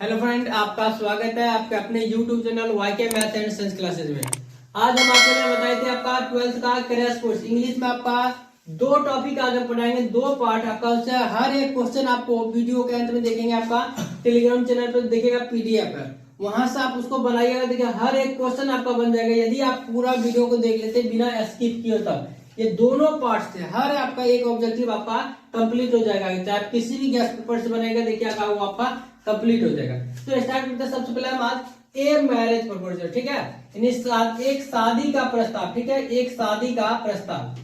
Hello friend, आपका स्वागत है आपके अपने YouTube channel YK math and science classes में। आज हम आपको बताए थे आपका 12th का क्रैश कोर्स इंग्लिश में आपका दो टॉपिक आज हम पढ़ाएंगे, दो पार्ट आपका। उससे हर एक क्वेश्चन आपको वीडियो के अंत में देखेंगे, आपका टेलीग्राम चैनल पर देखेगा PDF पर, वहां से आप उसको बनाइएगा। देखिए हर एक क्वेश्चन आपका बन जाएगा यदि आप पूरा वीडियो को देख लेते बिना स्किप किए। तब ये दोनों पार्ट से हर आपका एक ऑब्जेक्टिव आपका कंप्लीट हो जाएगा, चाहे आप किसी भी गैस पेपर से बनेगा, देखिए आपका वो आपका कंप्लीट हो जाएगा। तो स्टार्ट करते हैं। सबसे पहले हम आज ए मैरिज प्रपोजल, ठीक है, यानी एक शादी का प्रस्ताव, ठीक है, एक शादी का प्रस्ताव।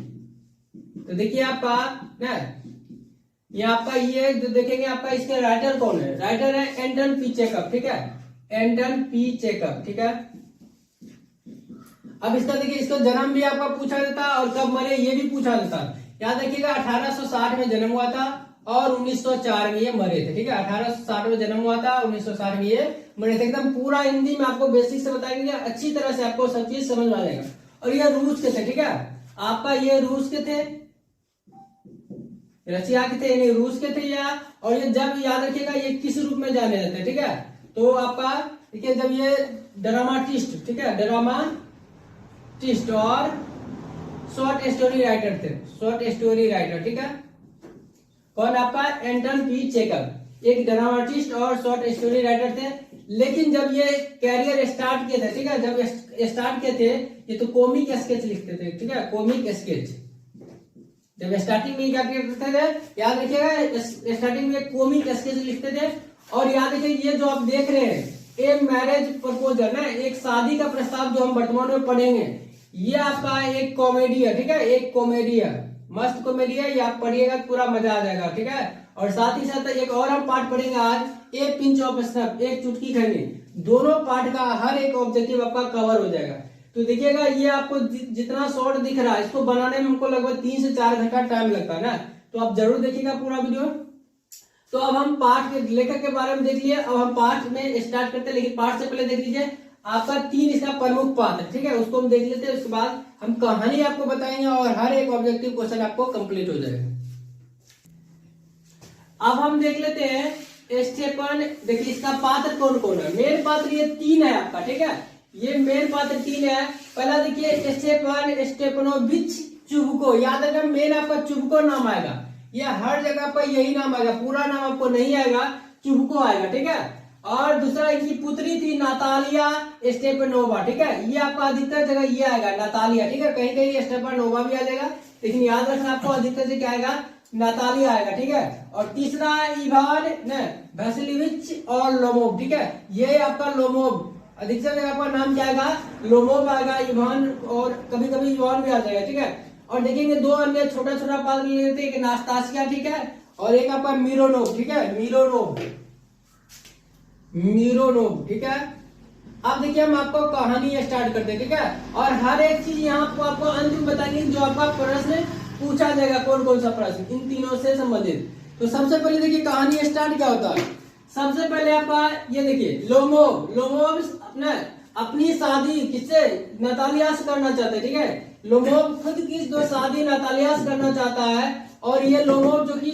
तो देखिए आपका ना ये आपका ये जो देखेंगे आपका इसके राइटर कौन है, राइटर है एंटन पी चेकअप, ठीक है, एंटन पी चेकअप, ठीक है। अब इसका देखिए इसका जन्म भी आपका पूछा जाता है और कब मरे ये भी पूछा जाता है। याद रखिएगा 1860 में जन्म हुआ था और 1904 में ये मरे थे, ठीक है। 1860 में जन्म हुआ था, 1960 में ये मरे थे। एकदम पूरा हिंदी में आपको बेसिक से बताएंगे, अच्छी तरह से आपको सब चीज समझ में आ जाएगा। और ये रूस के थे, ठीक है, आपका ये रूस के थे, रशिया के थे, यानी रूस के थे या। और ये जब याद रखिएगा ये किस रूप में जाने जाते हैं, ठीक है। तो आपका देखिए जब ये ड्रामाटिस्ट, ठीक है, ड्रामाटिस्ट और शॉर्ट स्टोरी राइटर थे, शॉर्ट स्टोरी राइटर, ठीक है। कौन आपका एंटन पी चेकअप, एक ड्रामाटिस्ट और शॉर्ट स्टोरी राइटर थे। लेकिन जब ये कैरियर स्टार्ट किए थे, ठीक है, जब स्टार्ट किए थे ये तो कॉमिक स्केच लिखते थे, ठीक है, कॉमिक स्केच। जब स्टार्टिंग में क्या करते थे याद रखिएगा, स्टार्टिंग में कॉमिक स्केच लिखते थे। और याद रखिए ये जो आप देख रहे हैं ए मैरिज प्रपोजल ना, एक शादी का प्रस्ताव जो हम वर्तमान में पढ़ेंगे, ये आपका एक कॉमेडी है, ठीक है, एक कॉमेडी है, मस्त कॉमेडी है। ये आप पढ़िएगा पूरा मजा आ जाएगा, ठीक है। और साथ ही साथ एक और हम पार्ट पढ़ेंगे आज, एक पिंच ऑफ स्नफ, एक चुटकी खैनी। दोनों पार्ट का हर एक ऑब्जेक्टिव आपका कवर हो जाएगा। तो देखिएगा ये आपको जितना शॉर्ट दिख रहा है इसको बनाने में हमको लगभग 3 से 4 घंटा टाइम लगता है ना। तो आप जरूर देखिएगा पूरा वीडियो। तो अब हम पार्ट के लेखक के बारे में देख लिए, अब हम पार्ट में स्टार्ट करते हैं। लेकिन पार्ट से पहले देख लीजिए आपका 3 इसका प्रमुख पात्र, ठीक है, उसको हम देख लेते हैं। उसके बाद हम कहानी आपको बताएंगे और हर एक ऑब्जेक्टिव क्वेश्चन आपको कंप्लीट हो जाएगा। अब हम देख लेते हैं स्टेपन। देखिए इसका पात्र कौन कौन है, मेन पात्र ये 3 है आपका, ठीक है, ये मेन पात्र 3 है। पहला देखिए स्टेपन स्टेपनोविच चुबको, याद रखना मेन आपका चुबको नाम आएगा, ये हर जगह पर यही नाम आएगा, पूरा नाम आपको नहीं आएगा, चुबको आएगा, ठीक है। और दूसरा इनकी पुत्री थी नातालिया स्टेपनोवा, ठीक है, ये आपका अधिकतर जगह ये आएगा नातालिया, ठीक है, कहीं कहीं स्टेपनोवा भी आ जाएगा, लेकिन याद रखना आपको अधिकतर से क्या आएगा, नातालिया आएगा, ठीक है। और तीसरा इवान वैसिलिविच और लोमोव, ठीक है, ये आपका लोमोव, अधिकतर जगह आपका नाम क्या आएगा, लोमोव आएगा, इवान और कभी कभी इवान भी आ जाएगा, ठीक है। और देखेंगे 2 अन्य छोटा छोटा पात्र ले लेते हैं, एक नास्तासिया, ठीक है, और एक आपका मिरोनोव, ठीक है, मिरोनोव, ठीक है। अब देखिए हम आपको कहानी स्टार्ट करते हैं, ठीक है, और हर एक चीज यहाँ आपको अंत में बताएंगे जो आपका प्रश्न पूछा जाएगा, कौन कौन सा प्रश्न इन तीनों से संबंधित। तो सबसे पहले देखिए कहानी स्टार्ट क्या होता है। सबसे पहले आपका ये देखिए लोमोव अपनी शादी किससे, नातालिया से करना चाहते हैं, ठीक है। लोमोव खुद की जो शादी नातालिया से करना चाहता है। और ये लोमोव जो कि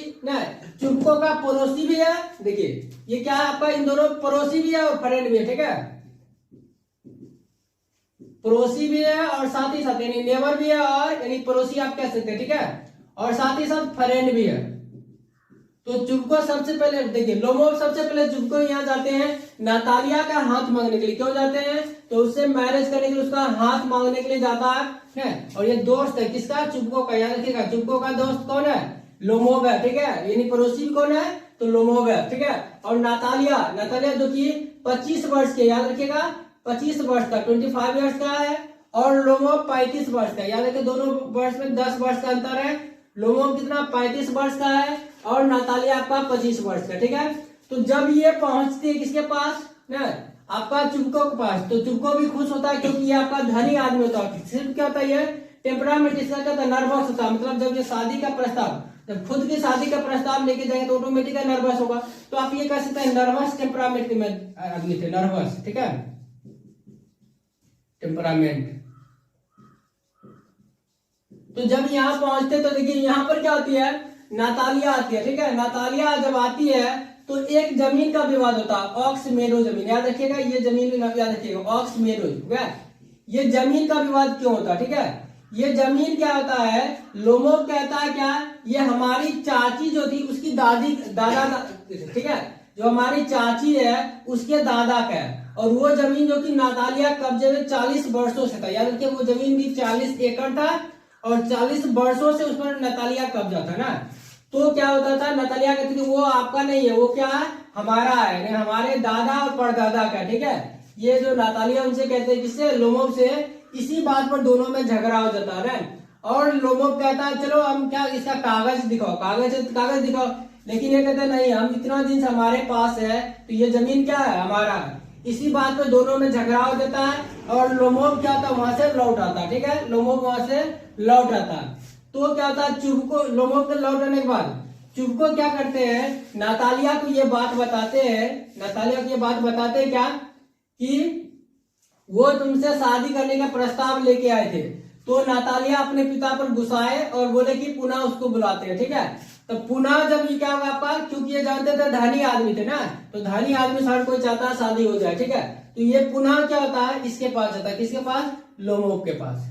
चुबको का पड़ोसी भी है, देखिए ये क्या है आपका, इन दोनों पड़ोसी भी है और फ्रेंड भी है, ठीक है, पड़ोसी भी है और साथ ही साथ यानी नेबर भी है, और यानी पड़ोसी आप कह सकते हैं, ठीक है, और साथ ही साथ फ्रेंड भी है। तो चुबको सबसे पहले देखिए लोमोव सबसे पहले चुबको यहाँ जाते हैं नातालिया का हाथ मांगने के लिए। क्यों जाते हैं, तो उससे मैरिज करने के लिए उसका हाथ मांगने के लिए जाता है। और ये दोस्त है किसका, चुबको का, याद रखिएगा चुबको का दोस्त कौन है, लोमोव है, ठीक है, यानी पड़ोसी भी कौन है, तो लोमोव है, ठीक है। और नातालिया जो कि 25 वर्ष के, याद रखिएगा 25 वर्ष का, 25 ईयर्स का है, और लोमोव 35 वर्ष का, याद रखिए दोनों वर्ष में 10 वर्ष का अंतर है। लोमोव कितना 35 वर्ष का है और नातालिया आपका 25 वर्ष का, ठीक है। तो जब ये पहुंचते हैं किसके पास ना, आपका चुबको के पास, तो चुबको भी खुश होता है क्योंकि ये आपका धनी आदमी होता है। सिर्फ क्या होता है ये टेम्परामेंट इसका क्या होता है, नर्वस होता है। मतलब जब ये शादी का प्रस्ताव, जब खुद की शादी का प्रस्ताव लेके जाएंगे तो ऑटोमेटिक नर्वस होगा। तो आप ये कह सकते हैं नर्वस टेम्परामेंट के आदमी थे, नर्वस, ठीक है, टेम्परामेंट। तो जब यहाँ पहुंचते तो देखिए यहाँ पर क्या होती है, नातालिया आती है, ठीक है। नातालिया जब आती है तो एक जमीन का विवाद होता है ऑक्स मेरो जमीन, याद रखिएगा ये जमीन याद रखिएगा ऑक्स मेरो, ये जमीन का विवाद क्यों होता है, ठीक है। ये जमीन क्या होता है, लोमोव कहता है क्या, ये हमारी चाची जो थी उसकी दादा ठीक है, जो हमारी चाची है उसके दादा का है, और वो जमीन जो कि नातालिया कब्जे में 40 वर्षों से था, याद रखिए वो जमीन भी 40 एकड़ था और 40 वर्षों से उस पर नातालिया कब्जा था ना। तो क्या होता था, नातालिया कहती थी वो आपका नहीं है, वो क्या है हमारा है, हमारे दादा और परदादा का, ठीक है। ये जो नातालिया उनसे कहते हैं किससे, लोमोव से, इसी बात पर दोनों में झगड़ा हो जाता है। और लोमोव कहता है चलो हम क्या इसका कागज दिखाओ, कागज दिखाओ, लेकिन ये कहते हैं नहीं हम इतना दिन से हमारे पास है तो ये जमीन क्या है हमारा है। इसी बात पे दोनों में झगड़ा हो जाता है और लोमोव क्या होता है वहां से लौट आता है, ठीक है, लोमोव वहां से लौट आता है। तो क्या होता है चुबको, लोमोव के लौट आने के बाद चुबको क्या करते हैं, नातालिया को ये बात बताते हैं, नातालिया को ये बात बताते हैं क्या कि वो तुमसे शादी करने का प्रस्ताव लेके आए थे। तो नातालिया अपने पिता पर गुस्साए और बोले कि पुनः उसको बुलाते हैं, ठीक है। तो पुनः जब ये क्या होगा आपका, क्योंकि ये जानते थे धनी आदमी थे ना, तो धनी आदमी हर कोई चाहता है शादी हो जाए, ठीक है। तो ये पुनः क्या होता है इसके पास जाता है, किसके पास, लोमोव के पास,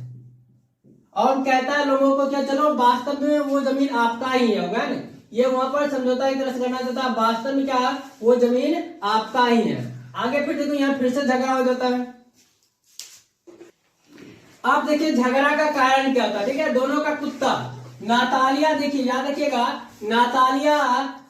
और कहता है लोमोव को क्या चलो वास्तव में वो जमीन आपका ही है, होगा ना, ये वहां पर समझौता एक तरह से करना चाहता है, वास्तव में क्या वो जमीन आपका ही है। आगे फिर देखो यहाँ फिर से झगड़ा हो जाता है। आप देखिए झगड़ा का कारण क्या होता है, ठीक है, दोनों का कुत्ता, नातालिया देखिए याद रखिएगा, नातालिया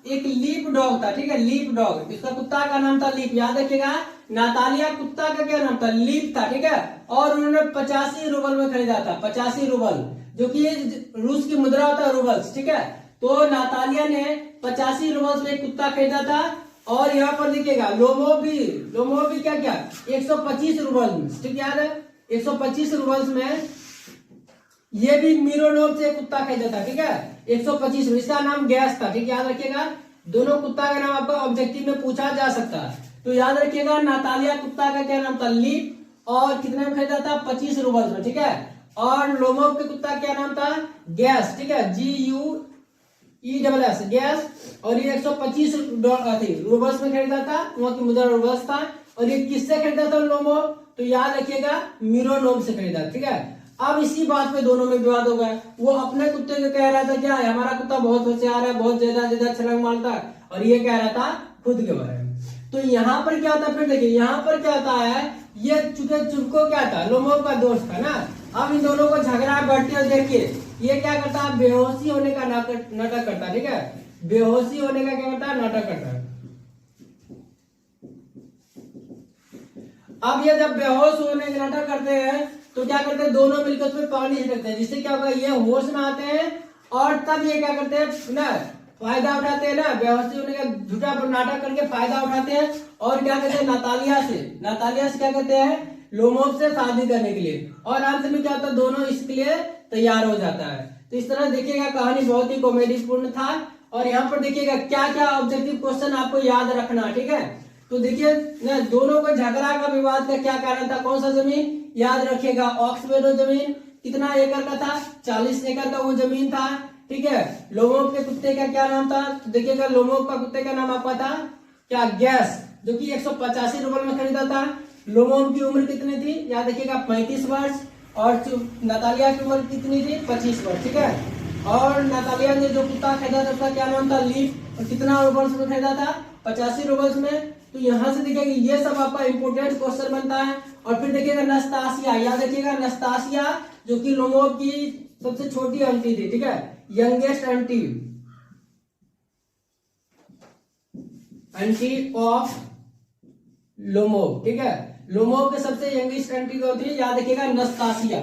एक लीप डॉग था, ठीक है, लीप डॉग, इसका कुत्ता का नाम था लीप, याद रखिएगा, नातालिया कुत्ता का क्या नाम था, लीप था, ठीक है। और उन्होंने 85 रूबल में खरीदा था, 85 रूबल, जो कि रूस की मुद्रा होता है रूबल्स, ठीक है। तो नातालिया ने 85 रूबल्स में एक कुत्ता खरीदा था। और यहाँ पर देखिएगा लोमोव भी क्या 125 रूबल, ठीक याद है, 125 रूबल्स में ये भी मिरोनोव से कुत्ता खरीदा था, ठीक है, 125, इसका नाम गैस था, ठीक याद रखिएगा। दोनों कुत्ता का नाम आपका ऑब्जेक्टिव में पूछा जा सकता है, तो याद रखिएगा नातालिया कुत्ता का क्या नाम था, लीप, और कितने में खरीदा था, 25 रूबल्स में, ठीक है। और लोमोव के कुत्ता क्या नाम था, गैस, ठीक है, GUESS गैस, और ये 125 रूबल्स में खरीदा था, वहां की मुद्रा रूबल्स था। और ये किससे खरीदा था लोमोव, तो याद रखिएगा मिरोनोव से खरीदा, ठीक है। अब इसी बात पे दोनों में विवाद हो गया, वो अपने कुत्ते को कह रहा था क्या हमारा कुत्ता बहुत होशियार है, बहुत ज्यादा छलांग मारता है, और ये कह रहा था खुद के बारे में। तो यहाँ पर क्या होता है, फिर देखिए यहाँ पर क्या होता है, ये चूंकि चुबको क्या था, लोमोव का दोस्त था ना। अब इन दोनों को झगड़ा बढ़ते हुए देखिए ये क्या करता है, बेहोशी होने का नाटक करता है, ठीक है, बेहोशी होने का क्या करता है, नाटक करता है। अब ये जब बेहोश होने का नाटक करते हैं तो क्या करते हैं, दोनों मिलकर उसमें पानी छिड़कते हैं, जिससे क्या होगा ये होश में आते हैं, और तब ये क्या करते हैं ना फायदा उठाते हैं ना, बेहोशी होने का झूठा नाटक करके फायदा उठाते हैं। और क्या कहते हैं, नातालिया से क्या कहते हैं, लोमोव से शादी करने के लिए, और अंत में क्या होता है, दोनों इसके लिए तैयार हो जाता है। तो इस तरह देखिएगा कहानी बहुत ही कॉमेडी पूर्ण था। और यहाँ पर देखिएगा क्या क्या ऑब्जेक्टिव क्वेश्चन आपको याद रखना, ठीक है। तो देखिए ना दोनों को झगड़ा का विवाद का क्या कारण था, कौन सा जमीन, याद रखिएगा ऑक्स मेरो जमीन कितना एकड़ का था, 40 एकड़ का वो जमीन था, ठीक है। लोमोव के कुत्ते का क्या नाम था, तो देखिएगा लोमोव का कुत्ते का नाम आपका था क्या, गैस, जो कि 185 रूबल में खरीदा था। लोमोव की उम्र कितनी थी, याद रखिएगा 35 वर्ष, और नातालिया की उम्र कितनी थी, 25 वर्ष, ठीक है। और नातालिया ने जो कुत्ता खरीदा था उसका क्या नाम था, लीफ, और कितना रूबल्स में खरीदा था, 85 रूबल्स में। तो यहाँ से देखिएगा ये सब आपका इंपोर्टेंट क्वेश्चन बनता है। और फिर देखिएगा नस्तासिया, याद रखिएगा नस्तासिया जो कि लोमोव की सबसे छोटी आंटी थी, ठीक है, यंगेस्ट आंटी ऑफ लोमोव, ठीक है। लोमोव के सबसे यंगेस्ट आंटी जो थी याद रखिएगा नस्तासिया।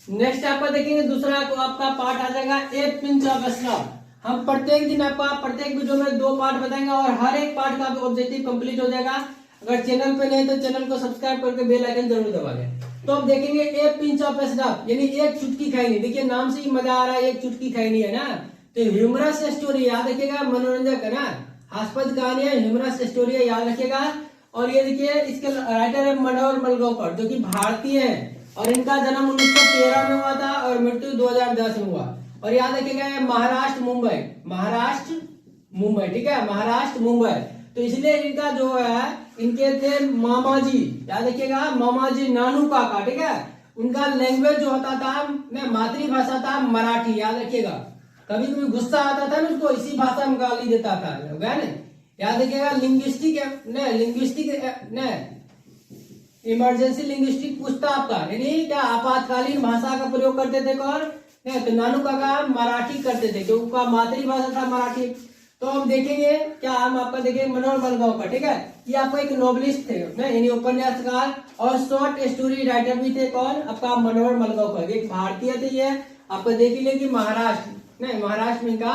नेक्स्ट आपका देखेंगे दूसरा आपका पार्ट आ जाएगा ए पिंच ऑफ सॉल्ट। हम प्रत्येक दिन आपका प्रत्येक वीडियो में 2 पार्ट बताएंगे और हर एक पार्ट का ऑब्जेक्टिव कंप्लीट हो जाएगा। अगर चैनल पे नहीं तो चैनल को सब्सक्राइब करके बेल आइकन जरूर दबा लें। तो अब देखेंगे ए पिंच ऑफ सॉल्ट, यानी एक चुटकी खैनी। देखिए नाम से ही मजा आ रहा है, एक चुटकी खैनी है ना। तो ह्यूमरस स्टोरी याद रखिएगा, मनोरंजक है ना, हास्यपद कहानी है, ह्यूमरस स्टोरी है, याद रखिएगा। और ये देखिए इसके राइटर है मनोहर मलगांवकर जो कि भारतीय है, और इनका जन्म 1913 में हुआ था और मृत्यु 2010 में हुआ। और याद रखिएगा ये महाराष्ट्र मुंबई, महाराष्ट्र मुंबई, ठीक है, महाराष्ट्र मुंबई। तो इसलिए इनका जो है, इनके थे मामा जी, याद रखिएगा मामा जी, नानू काका, ठीक है। उनका लैंग्वेज जो होता था, मातृभाषा था मराठी, याद रखिएगा। कभी कभी गुस्सा आता था ना उसको, इसी भाषा में गाली देता था, ना, याद रखिएगा। लिंग्विस्टिक इमरजेंसी लिंग्विस्टिक पूछता आपका, यानी क्या आपातकालीन भाषा का प्रयोग करते थे कौन, तो नानू काका मराठी करते थे, क्योंकि उनका मातृभाषा था मराठी। तो हम देखेंगे क्या, हम आपका देखेंगे मनोहर मलगांव का, ठीक है। ये आपका एक नॉवलिस्ट थे, यानी उपन्यासकार और शॉर्ट स्टोरी राइटर भी थे, कौन आपका मनोहर मलगांव का। एक भारतीय थे ये, आपको देख लीजिए कि महाराष्ट्र में इनका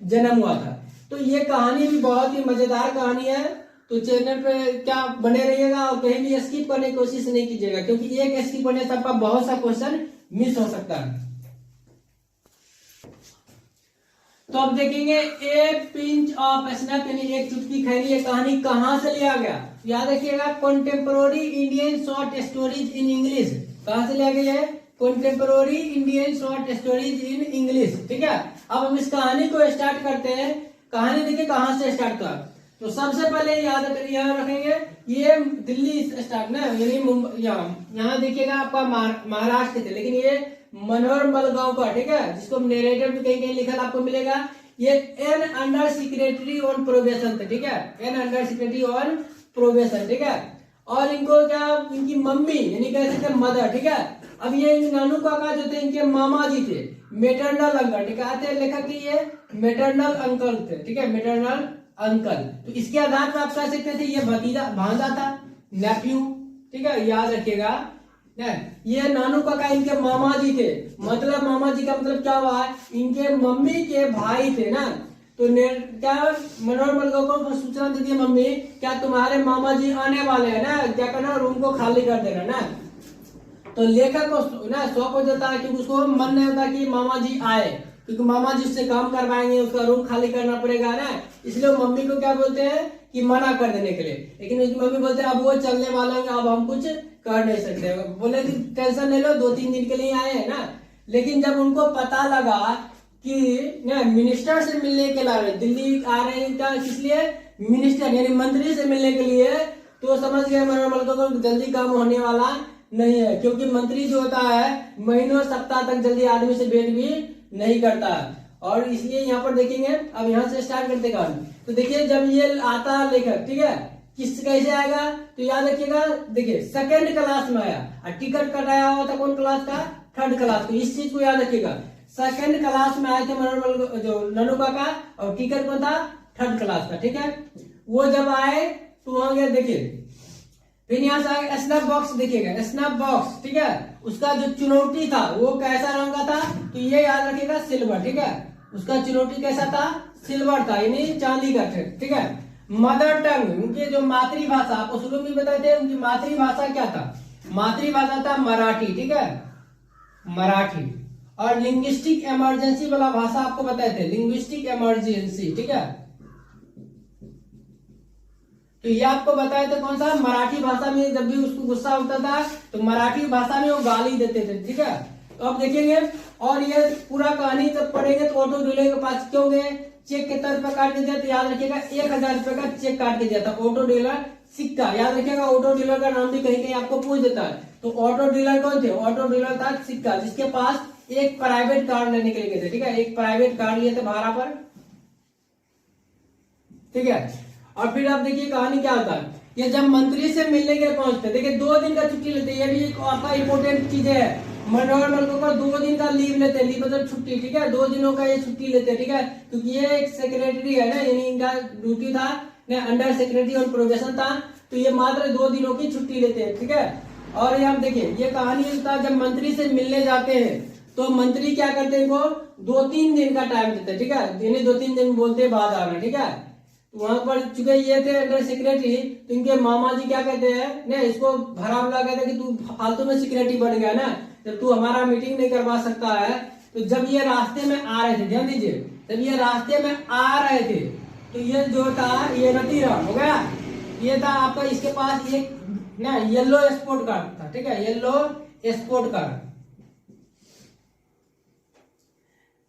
जन्म हुआ था। तो ये कहानी भी बहुत ही मजेदार कहानी है। तो चैनल पे क्या बने रहिएगा और कहीं भी स्किप करने की कोशिश नहीं कीजिएगा, क्योंकि एक स्किप करने से आपका बहुत सा क्वेश्चन मिस हो सकता है। तो अब देखेंगे ए पिंच ऑफ स्नैप, यानी एक चुटकी खैनी, ये कहानी कहां से लिया गया, याद रखिएगा। Contemporary Indian short stories in English, कहां से लिया गया है, contemporary Indian short stories in English, ठीक है। अब हम इस कहानी को स्टार्ट करते हैं। कहानी देखिए कहां से स्टार्ट कर, तो सबसे पहले याद रखेंगे ये दिल्ली स्टार्ट ना, यानी मुंबई, यहाँ देखिएगा आपका महाराष्ट्र थे, लेकिन ये मनोहर मलगांव का, ठीक है, जिसको नेरेटर भी कहीं कहीं लिखा आपको मिलेगा। ये an under secretary on probation थे, ठीक है, an under secretary on probation, ठीक है। और इनको क्या, इनकी मम्मी यानी कह सकते मदर, ठीक है। अब ये नानू काका जो थे, इनके मामा जी थे, मेटरनल अंकल, ठीक है, लेखक की ये मेटरनल अंकल थे, ठीक है, मेटरनल अंकल। तो इसके आधार पर आप कह सकते थे ये भतीजा, भांजा था, नेफ्यू, ठीक है, याद रखिएगा। ये नानू काका इनके मामा जी थे, मतलब मामा जी का मतलब क्या हुआ, इनके मम्मी के भाई थे ना। तो क्या मनोहर मलगांव को सूचना दे दी मम्मी, क्या तुम्हारे मामा जी आने वाले हैं ना, क्या करना, रूम को खाली कर देना ना। तो लेखक को ना शौक हो जाता है, क्योंकि उसको मन नहीं होता कि मामा जी आए, क्योंकि मामा जी उससे काम करवाएंगे, उसका रूम खाली करना पड़ेगा ना। इसलिए मम्मी को क्या बोलते हैं कि मना कर देने के लिए, लेकिन उसकी मम्मी बोलते हैं अब वो चलने वाले हैं, अब हम कुछ कर नहीं सकते। बोले कि टेंशन नहीं लो, 2-3 दिन के लिए आए हैं ना। लेकिन जब उनको पता लगा कि ना मिनिस्टर से मिलने के लिए दिल्ली आ रहे हैं, किस लिए, मिनिस्टर यानी मंत्री से मिलने के लिए, तो समझ गए मनोहर मलगांव को जल्दी काम होने वाला नहीं है, क्योंकि मंत्री जो होता है महीनों सप्ताह तक जल्दी आदमी से भेंट भी नहीं करता। और इसलिए यहाँ पर देखेंगे, अब यहाँ से स्टार्ट करते कहानी। तो देखिए जब ये आता लेखक, ठीक है, किस कैसे आएगा, तो याद रखिएगा, देखिए सेकंड क्लास में आया और टिकट कटाया हुआ था कौन क्लास का, 3rd क्लास को। इस चीज को याद रखिएगा, सेकंड क्लास में आए थे मनोहर जो नानू काका, और टिकट कौन था, 3rd क्लास का, ठीक है। वो जब आए तो वहां गए, देखिए फिर यहाँ से आगे स्नैप बॉक्स देखिएगा, स्नैप बॉक्स, ठीक है, उसका जो चुनौती था वो कैसा रंग का था, तो ये याद रखिएगा सिल्वर, ठीक है, उसका चुनौती कैसा था, सिल्वर था, यानी चांदी का, ठीक है। मदर टंग, उनकी जो मातृभाषा, आपको शुरू में बताए थे उनकी मातृभाषा क्या था, मातृभाषा था मराठी, ठीक है, मराठी। और लिंग्विस्टिक इमरजेंसी वाला भाषा आपको बताए थे, लिंग्विस्टिक इमरजेंसी, ठीक है। तो ये आपको बताया था कौन सा, मराठी भाषा में जब भी उसको गुस्सा होता था तो मराठी भाषा में वो गाली देते थे, ठीक है। तो अब देखेंगे, और ये पूरा कहानी जब पढ़ेंगे तो ऑटो डीलर के पास क्यों गए, चेक के तौर पर काट के दिया, तो याद रखिएगा 1000 रुपए का चेक काट के दिया था। ऑटो डीलर सिक्का, याद रखिएगा, ऑटो डीलर का नाम भी कहीं कहीं आपको पूछ देता है। तो ऑटो डीलर कौन थे, ऑटो डीलर था सिक्का, जिसके पास एक प्राइवेट कार लेने के लिए गए थे, ठीक है, एक प्राइवेट कार लिए थे भाड़ा पर, ठीक है। और फिर आप देखिए कहानी क्या होता है, ये जब मंत्री से मिलने के लिए पहुंचते, देखिए 2 दिन का छुट्टी लेते, ये भी एक आपका इंपोर्टेंट चीज है। मनोहर मलगांव का 2 दिन का लीव लेते, लीव मतलब छुट्टी, ठीक है, 2 दिनों का ये छुट्टी लेते, ठीक है, क्योंकि ये एक सेक्रेटरी है ना, यानी इनका ड्यूटी था ना, अंडर सेक्रेटरी और प्रोबेशन था, तो ये मात्र 2 दिनों की छुट्टी लेते हैं, ठीक है। और यहाँ देखिए ये कहानी था, जब मंत्री से मिलने जाते हैं तो मंत्री क्या करते हैं, इनको 2-3 दिन का टाइम देते हैं, ठीक है, यानी 2-3 दिन बोलते बाद आना, ठीक है। वहां पर चुके ये थे अंडर सेक्रेटरी, तो इनके मामा जी क्या कहते हैं ना, इसको भरा बुला कहते हैं कि तू फालतू में सेक्रेटरी बन गया ना, जब तू हमारा मीटिंग नहीं करवा सकता है। तो जब ये रास्ते में आ रहे थे, ध्यान दीजिए, जब ये रास्ते में आ रहे थे तो ये जो था, ये रतिराम हो गया, ये था आपका, इसके पास एक ना येलो स्पोर्ट कार था, ठीक है, येलो स्पोर्ट कार।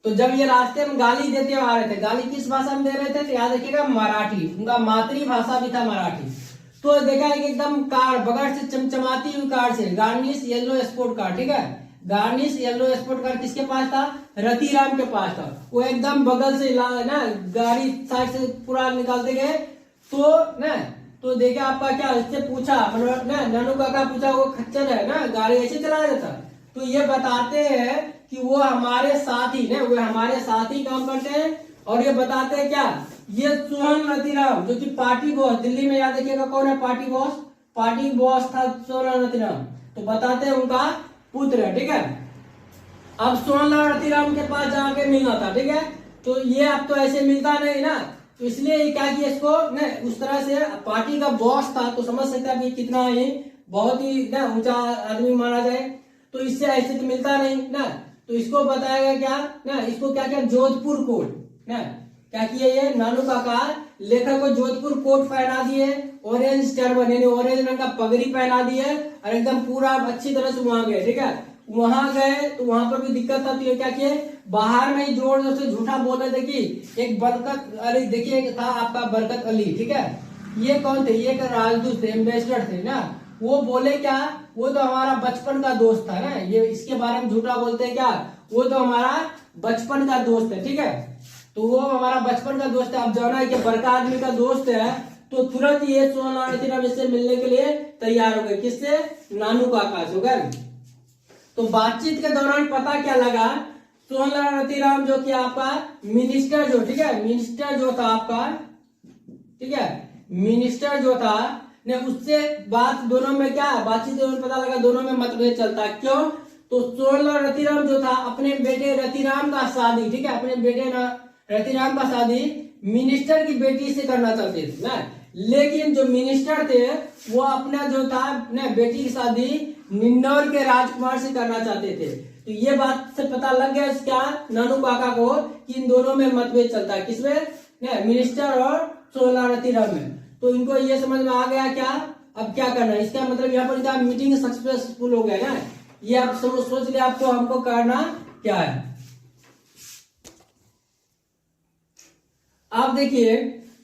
तो जब ये रास्ते में गाली देते हुए आ रहे थे, गाली किस भाषा में दे रहे थे, तो याद रखिएगा मराठी, उनका मातृभाषा भी था मराठी। तो देखा है कि एकदम कार बगैर से चमचमाती हुई कार से, गार्निश येलो स्पोर्ट कार, ठीक है, गार्निश येलो स्पोर्ट कार किसके पास था, रतिराम के पास था। वो एकदम बगल से ना गाड़ी साइड से पूरा निकालते गए, तो देखा आपका क्या, इससे पूछा मतलब ना नानू काका पूछा, वो खच्चर है ना, गाड़ी ऐसे चलाया जाता, तो ये बताते हैं कि वो हमारे साथी ने, वो हमारे साथी काम करते हैं। और ये बताते हैं क्या, ये सोहन रतिराम जो कि पार्टी बॉस, दिल्ली में याद रखिएगा कौन है पार्टी बॉस, पार्टी बॉस था सोहन रतिराम, तो बताते हैं उनका पुत्र है, ठीक है। अब सोहन रतिराम के पास जाके मिलना था, ठीक है, तो ये अब तो ऐसे मिलता नहीं ना, तो इसलिए क्या किया इसको न, उस तरह से पार्टी का बॉस था, तो समझ सकते हैं कितना ही बहुत ही ना ऊंचा आदमी माना जाए, तो इससे ऐसे तो मिलता नहीं ना, तो इसको बताया गया क्या ना, इसको क्या किया जोधपुर कोट ना, क्या किया ये नानू काका लेखक को जोधपुर कोट पहना दिए, ऑरेंज टर्बन यानी ऑरेंज रंग का पगड़ी पहना दिए, और एकदम पूरा अच्छी तरह से वहां गए, ठीक है। वहां गए तो वहां पर भी दिक्कत था, तो ये क्या किए बाहर में ही जोर जोर से झूठा बोल रहे थे कि एक बरकत अली, देखिए था आपका बरकत अली, ठीक है, ये कौन थे, ये एक राजदूत थे, एम्बेसडर थे ना, वो बोले क्या, वो तो हमारा बचपन का दोस्त था ना, ये इसके बारे में झूठा बोलते हैं क्या, वो तो हमारा बचपन का दोस्त है, ठीक है, तो वो हमारा बचपन का दोस्त है। अब जाना है कि बड़का आदमी का दोस्त है, तो तुरंत ये सोहन रतिराम इससे मिलने के लिए तैयार हो गए, किससे, नानू काका से, गए। तो बातचीत के दौरान पता क्या लगा, सोहन रतिराम जो कि आपका मिनिस्टर जो, ठीक है, मिनिस्टर जो था आपका, ठीक है, मिनिस्टर जो था ने, उससे बात दोनों में क्या बातचीत में पता लगा दोनों में मतभेद चलता, क्यों, तो सोहन रतिराम जो था अपने बेटे रतिराम का शादी, ठीक है, अपने बेटे रतिराम का शादी मिनिस्टर की बेटी से करना चाहते थे ना, लेकिन जो मिनिस्टर थे वो अपना जो था ना बेटी की शादी निन्नौर के राजकुमार से करना चाहते थे। तो ये बात से पता लग गया क्या नानू काका को कि इन दोनों में मतभेद चलता है, किसमें, मिनिस्टर और सोहन रतिराम में। तो इनको ये समझ में आ गया क्या, अब क्या करना है, इसका मतलब यहाँ पर क्या मीटिंग सक्सेसफुल हो गया ना, ये आप सोच लिया आपको हमको करना क्या है। अब देखिए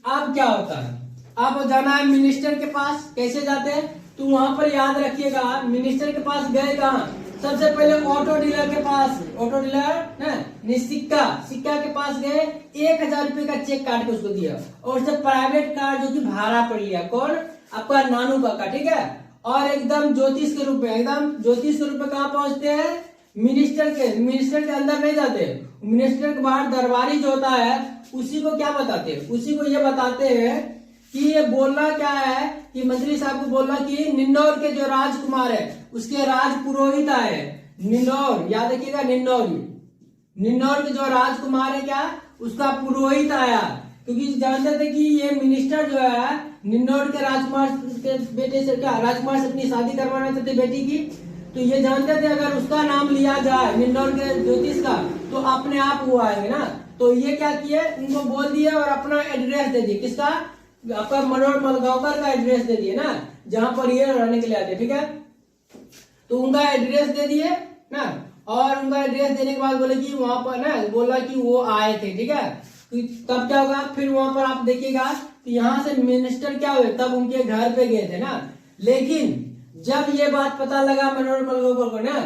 अब क्या होता है, अब जाना है मिनिस्टर के पास, कैसे जाते हैं, तो वहां पर याद रखिएगा मिनिस्टर के पास गए कहाँ, सबसे पहले ऑटो डीलर के पास, ऑटो डीलर ना सिक्का के पास गए, 1000 रुपए का चेक काट के उसको दिया, और उससे प्राइवेट कार जो कि भाड़ा पर लिया, कौन, आपका नानू काका, ठीक है। और एकदम ज्योतिष के रूप में, एकदम ज्योतिष के रूप में कहाँ पहुंचते हैं, मिनिस्टर के अंदर नहीं जाते, मिनिस्टर के बाहर दरबारी जो होता है उसी को क्या बताते हैं, उसी को ये बताते हैं कि ये बोलना क्या है, कि मंत्री साहब को बोलना कि निन्नौर के जो राजकुमार है उसके राज पुरोहित आए, निन्नौर याद रखिएगा, निन्नौर के जो राजकुमार है क्या उसका पुरोहित आया, क्योंकि जानते थे कि ये मिनिस्टर जो है निन्नौर के राजकुमार के बेटे से क्या राजकुमार से अपनी शादी करवाना चाहते बेटी की, तो ये जानते थे अगर उसका नाम लिया जाए निन्नौर के ज्योतिष का तो अपने आप वो आएंगे ना, तो ये क्या किए उनको बोल दिए और अपना एड्रेस दे दिए, किसका, आपका मनोहर मलगांवकर का एड्रेस दे दिए ना, जहां पर ये रहने के लिए आते, ठीक है, तो उनका एड्रेस दे दिए ना, और उनका एड्रेस देने के बाद बोले कि वहां पर ना बोला कि वो आए थे, ठीक है, तब क्या होगा, फिर वहां पर आप देखिएगा तो यहाँ से मिनिस्टर क्या हुए, तब उनके घर पे गए थे ना, लेकिन जब ये बात पता लगा मनोहर मलगांवकर को ना,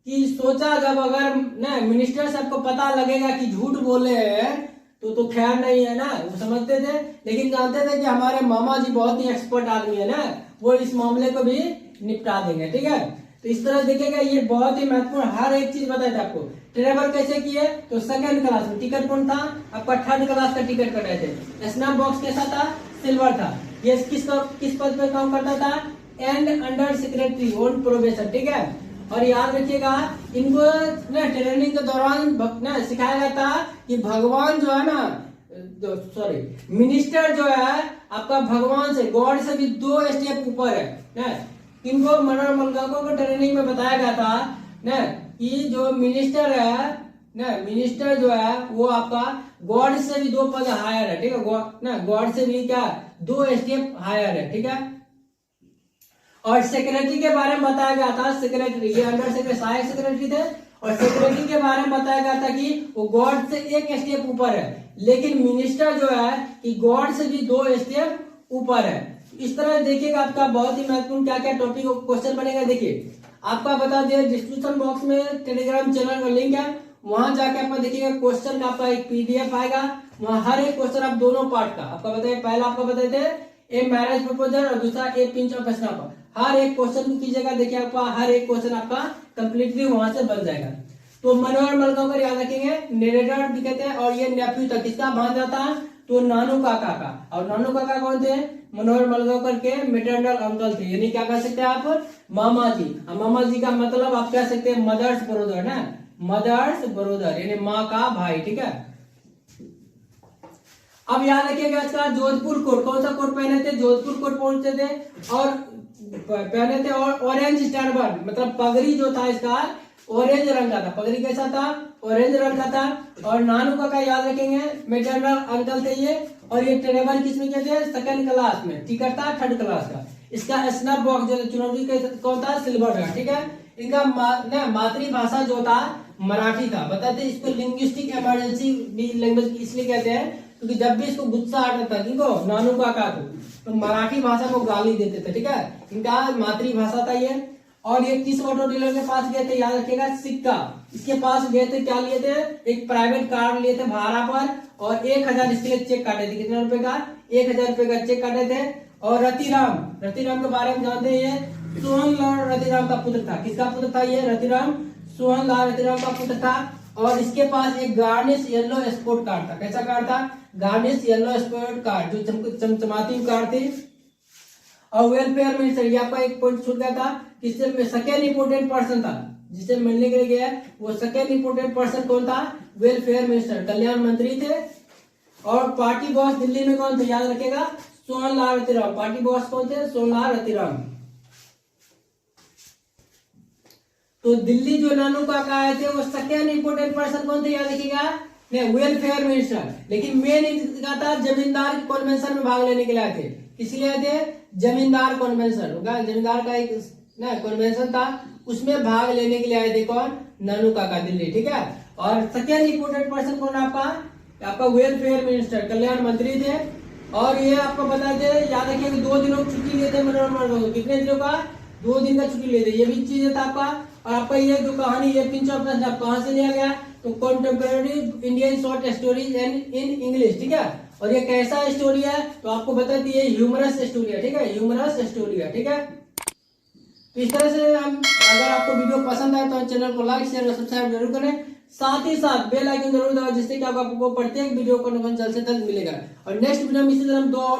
कि सोचा जब अगर ना मिनिस्टर साहब को पता लगेगा कि झूठ बोले हैं तो खैर नहीं है ना, वो समझते थे, लेकिन जानते थे कि हमारे मामा जी बहुत ही एक्सपर्ट आदमी है ना, वो इस मामले को भी निपटा देंगे, ठीक है। तो इस तरह देखिएगा ये बहुत ही महत्वपूर्ण हर एक चीज बताए थे आपको। ट्रेवल कैसे किए, तो सेकंड क्लास में टिकट कौन था आपका, थर्ड क्लास का टिकट कटाए थे। स्नैप बॉक्स कैसा था, सिल्वर था। ये किस पद पे काम करता था, and under secretary on probation, ठीक है। और याद रखिएगा इनको ना ट्रेनिंग के दौरान ना सिखाया गया था कि भगवान जो है ना, सॉरी मिनिस्टर जो है आपका भगवान से, गॉड से भी 2 स्टेप ऊपर है ना। इनको मनोहर मलगांवकर को ट्रेनिंग में बताया गया था ना कि जो मिनिस्टर है ना, मिनिस्टर जो है वो आपका गॉड से भी 2 पद हायर है, ठीक है ना, गॉड से भी क्या 2 स्टेप हायर है, ठीक है। और सेक्रेटरी के बारे में बताया गया था, सेक्रेटरी ये अंडर सेक्रेटरी सहायक सेक्रेटरी थे, और सेक्रेटरी के बारे में बताया गया था कि वो गॉड से एक स्टेप ऊपर है, लेकिन मिनिस्टर जो है कि गॉड से भी 2 स्टेप ऊपर है। इस तरह देखिएगा आपका बहुत ही महत्वपूर्ण क्या क्या टॉपिक क्वेश्चन बनेगा। देखिए आपका बता दिया डिस्क्रिप्शन बॉक्स में टेलीग्राम चैनल का लिंक है, वहां जाके आपका देखिएगा क्वेश्चन का आपका एक पीडीएफ आएगा, वहां हर एक क्वेश्चन आप दोनों पार्ट का आपका बताइए, पहला आपका बताए थे ए मैरिज प्रपोजल और दूसरा ए पिंच ऑफ स्नैप, हर एक क्वेश्चन को कीजिएगा। देखिए आपका हर एक क्वेश्चन आपका कंप्लीटली वहां से बन जाएगा। तो मनोहर मलगांवकर याद रखेंगे, नरेटर भी कहते हैं, और ये नेफ्यू था, किसका भांजा था, तो नानू काका का। और नानू काका कौन थे, मनोहर मलगांवकर के मेटरनल अंकल थे, यानी क्या कह सकते हैं आप, मामा जी। मामा जी का मतलब आप कह सकते हैं मदर्स ब्रदर ना, मदर्स ब्रदर यानी माँ का भाई, ठीक है। अब याद रखिएगा इसका जोधपुर कोट, कौन सा कोट पहने थे, जोधपुर कोट पहुंचते थे और पहने थे, और ऑरेंज टर्बन मतलब पगड़ी जो था इसका ऑरेंज रंग का था, पगड़ी कैसा था, ऑरेंज रंग का था। और नानू का याद रखेंगे मेटरनल अंकल थे ये, और ये ट्रेवल किसमें किए थे, सेकंड क्लास में, टिकट था 3rd क्लास का। इसका स्नैप बॉक्स जो चुनौती कौन था, सिल्वर था, ठीक है। इनका मातृभाषा जो था मराठी था, बताते इसको लिंग्विस्टिक इमरजेंसी लैंग्वेज इसलिए कहते हैं क्योंकि जब भी इसको गुस्सा आता था किनको, नानू काका को, तो मराठी भाषा को गाली देते थे, ठीक है। इनका मातृभाषा था ये। और ये किस ऑटो डीलर के पास गए थे, याद रखिएगा सिक्का, इसके पास गए थे, क्या लिए थे, एक प्राइवेट कार लिए थे भाड़ा पर, और 1000 इसके लिए चेक काटे थे, कितने रुपए का, 1000 रुपए का चेक काटे थे। और रतिराम के बारे में जानते हैं, ये सोहनलाल रतिराम का पुत्र था, किसका पुत्र था ये, रतिराम, सोहनलाल रतिराम का पुत्र था। और इसके पास एक गार्निश येलो स्पोर्ट कार था, कैसा कार था, गार्निश येलो स्पोर्ट कार, जो चमचमाती कार थी। और वेलफेयर मिनिस्टर, ये आपका एक पॉइंट छूट गया था, किससे सेकेंड इंपोर्टेंट पर्सन था जिसे मिलने के लिए गया, वो सेकेंड इंपोर्टेंट पर्सन कौन था, वेलफेयर मिनिस्टर, कल्याण मंत्री थे। और पार्टी बॉस दिल्ली में कौन थे, याद रखेगा सोहनलाल रतिराम, पार्टी बॉस कौन थे, सोहनलाल रतिराम। तो दिल्ली जो नानू काका आए थे वो सेकेंड इंपोर्टेंट पर्सन कौन थे, याद रखिएगा, वेलफेयर मिनिस्टर। लेकिन मेन इनका था जमींदार कन्वेंशन में भाग लेने के लिए आए थे, इसलिए आए थे जमींदार कन्वेंशन होगा, जमींदार का एक कन्वेंशन था, उसमें भाग लेने के लिए आए थे कौन, नानू काका दिल्ली, ठीक है। और सेकेंड इंपोर्टेंट पर्सन कौन आपका वेलफेयर मिनिस्टर, कल्याण मंत्री थे। और ये आपको बता दे, याद रखिए 2 दिनों की छुट्टी लिए थे मनोहर मलगांवकर, कितने दिनों का, 2 दिन का छुट्टी लिए थे, ये भी चीज था आपका। और आपका ये जो कहानी ये पिंच ऑफ स्नैप कहां से लिया गया, तो contemporary Indian short stories in English, ठीक है। और ये कैसा स्टोरी है, तो आपको बता दिए ह्यूमरस स्टोरी है, ठीक है, ह्यूमरस स्टोरी है, ठीक है। तो इस तरह से हम, अगर आपको वीडियो पसंद आए तो चैनल को लाइक शेयर और सब्सक्राइब जरूर करें, साथ ही साथ बेल आइकन जरूर दबाएं, जिससे कि आपको प्रत्येक वीडियो का नोटिफिकेशन जल्द से जल्द मिलेगा। और नेक्स्ट वीडियो में इसी तरह हम 2 और